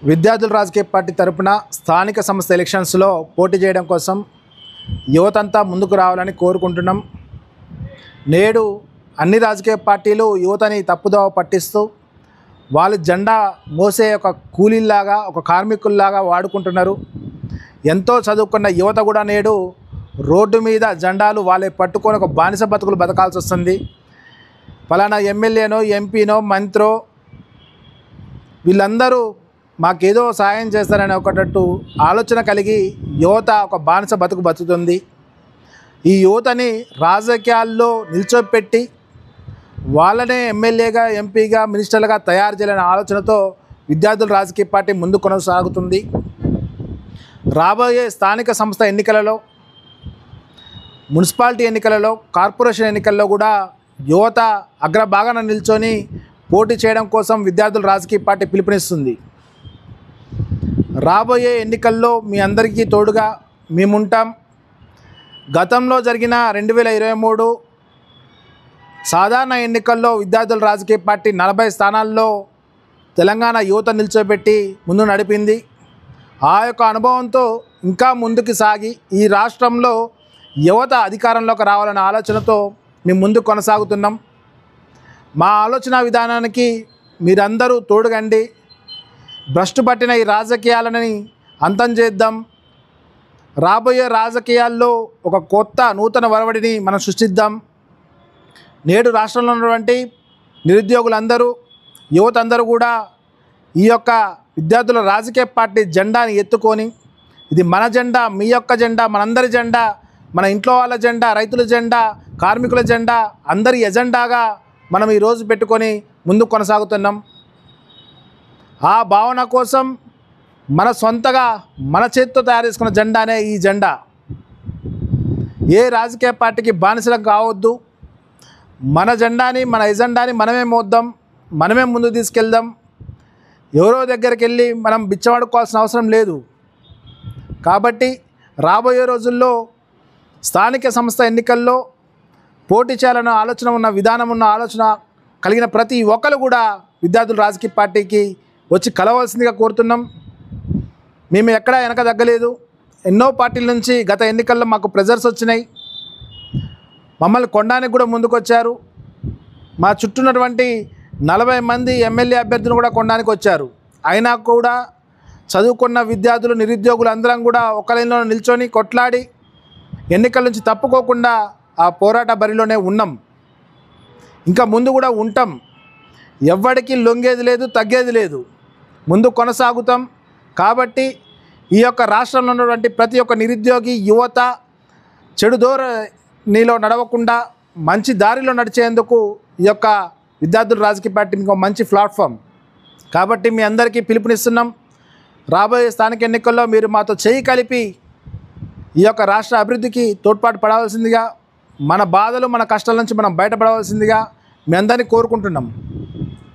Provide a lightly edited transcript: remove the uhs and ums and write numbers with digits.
విద్యార్థుల రాజకీయ పార్టీ తరపున స్థానిక సంస్థ ఎలక్షన్స్లో పోటీ చేయడం కోసం యువతంతా ముందుకు రావాలని కోరుకుంటున్నాం. నేడు అన్ని రాజకీయ పార్టీలు యువతని తప్పుదోవ పట్టిస్తూ వాళ్ళు జెండా మోసే ఒక కూలీల్లాగా ఒక కార్మికుల్లాగా వాడుకుంటున్నారు. ఎంతో చదువుకున్న యువత కూడా నేడు రోడ్డు మీద జెండాలు వాళ్ళే పట్టుకొని ఒక బానిస బతుకులు బతకాల్సి వస్తుంది. ఫలానా ఎమ్మెల్యేనో ఎంపీనో మంత్రో వీళ్ళందరూ మాకేదో సాయం చేస్తారని ఒకటట్టు ఆలోచన కలిగి యువత ఒక బానిస బతుకు బతుకుతుంది. ఈ యువతని రాజకీయాల్లో నిల్చోపెట్టి వాళ్ళనే ఎమ్మెల్యేగా ఎంపీగా మినిస్టర్లుగా తయారు చేయాలనే ఆలోచనతో విద్యార్థుల రాజకీయ పార్టీ ముందు కొనసాగుతుంది. రాబోయే స్థానిక సంస్థ ఎన్నికలలో, మున్సిపాలిటీ ఎన్నికలలో, కార్పొరేషన్ ఎన్నికల్లో కూడా యువత అగ్రభాగాన నిల్చొని పోటీ చేయడం కోసం విద్యార్థుల రాజకీయ పార్టీ పిలుపునిస్తుంది. రాబోయే ఎన్నికల్లో మీ అందరికీ తోడుగా మేముంటాం. గతంలో జరిగిన 2023 సాధారణ ఎన్నికల్లో విద్యార్థుల రాజకీయ పార్టీ 40 స్థానాల్లో తెలంగాణ యువత నిల్చోబెట్టి ముందు నడిపింది. ఆ యొక్క అనుభవంతో ఇంకా ముందుకు సాగి ఈ రాష్ట్రంలో యువత అధికారంలోకి రావాలనే ఆలోచనతో మేము ముందుకు కొనసాగుతున్నాం. మా ఆలోచన విధానానికి మీరందరూ తోడుగండి. భ్రష్టు పట్టిన ఈ రాజకీయాలని అంతం చేద్దాం. రాబోయే రాజకీయాల్లో ఒక కొత్త నూతన వరవడిని మనం సృష్టిద్దాం. నేడు రాష్ట్రంలో ఉన్నటువంటి నిరుద్యోగులందరూ, యువత అందరూ కూడా ఈ యొక్క విద్యార్థుల రాజకీయ పార్టీ జెండాని ఎత్తుకొని, ఇది మన జెండా, మీ యొక్క జెండా, మనందరి జెండా, మన ఇంట్లో వాళ్ళ జెండా, రైతుల జెండా, కార్మికుల జెండా, అందరి ఎజెండాగా మనం ఈరోజు పెట్టుకొని ముందుకు కొనసాగుతున్నాం. ఆ భావన కోసం మన సొంతగా మన చేతితో తయారు చేసుకున్న జెండానే ఈ జెండా. ఏ రాజకీయ పార్టీకి బానిసలకు కావద్దు. మన జెండాని, మన ఎజెండాని మనమే మోద్దాం, మనమే ముందు తీసుకెళ్దాం. ఎవరో దగ్గరికి వెళ్ళి మనం బిచ్చమడుకోవాల్సిన అవసరం లేదు. కాబట్టి రాబోయే రోజుల్లో స్థానిక సంస్థ ఎన్నికల్లో పోటీ చేయాలన్న ఆలోచన ఉన్న, విధానం ఉన్న, ఆలోచన కలిగిన ప్రతి ఒక్కరు కూడా విద్యార్థుల రాజకీయ పార్టీకి వచ్చి కలవాల్సిందిగా కోరుతున్నాం. మేము ఎక్కడా వెనక తగ్గలేదు. ఎన్నో పార్టీల నుంచి గత ఎన్నికల్లో మాకు ప్రెజర్స్ వచ్చినాయి. మమ్మల్ని కొనడానికి కూడా ముందుకు వచ్చారు. మా చుట్టూ ఉన్నటువంటి 40 మంది ఎమ్మెల్యే అభ్యర్థులు కూడా కొనడానికి వచ్చారు. అయినా కూడా చదువుకున్న విద్యార్థులు, నిరుద్యోగులు అందరం కూడా ఒక లైన్లో నిల్చొని కొట్లాడి ఎన్నికల నుంచి తప్పుకోకుండా ఆ పోరాట బరిలోనే ఉన్నాం. ఇంకా ముందు కూడా ఉంటాం. ఎవ్వడికి లొంగేది లేదు, తగ్గేది లేదు. ముందు కొనసాగుతాం. కాబట్టి ఈ యొక్క రాష్ట్రంలో ఉన్నటువంటి ప్రతి ఒక్క నిరుద్యోగి, యువత చెడు ధోరణిలో నడవకుండా మంచి దారిలో నడిచేందుకు ఈ యొక్క విద్యార్థుల రాజకీయ పార్టీ ఇంకో మంచి ప్లాట్ఫామ్. కాబట్టి మీ అందరికీ పిలుపునిస్తున్నాం. రాబోయే స్థానిక ఎన్నికల్లో మీరు మాతో చేయి కలిపి ఈ యొక్క రాష్ట్ర అభివృద్ధికి తోడ్పాటు పడవలసిందిగా, మన బాధలు, మన కష్టాల నుంచి మనం బయటపడవలసిందిగా మీ అందరినీ కోరుకుంటున్నాం.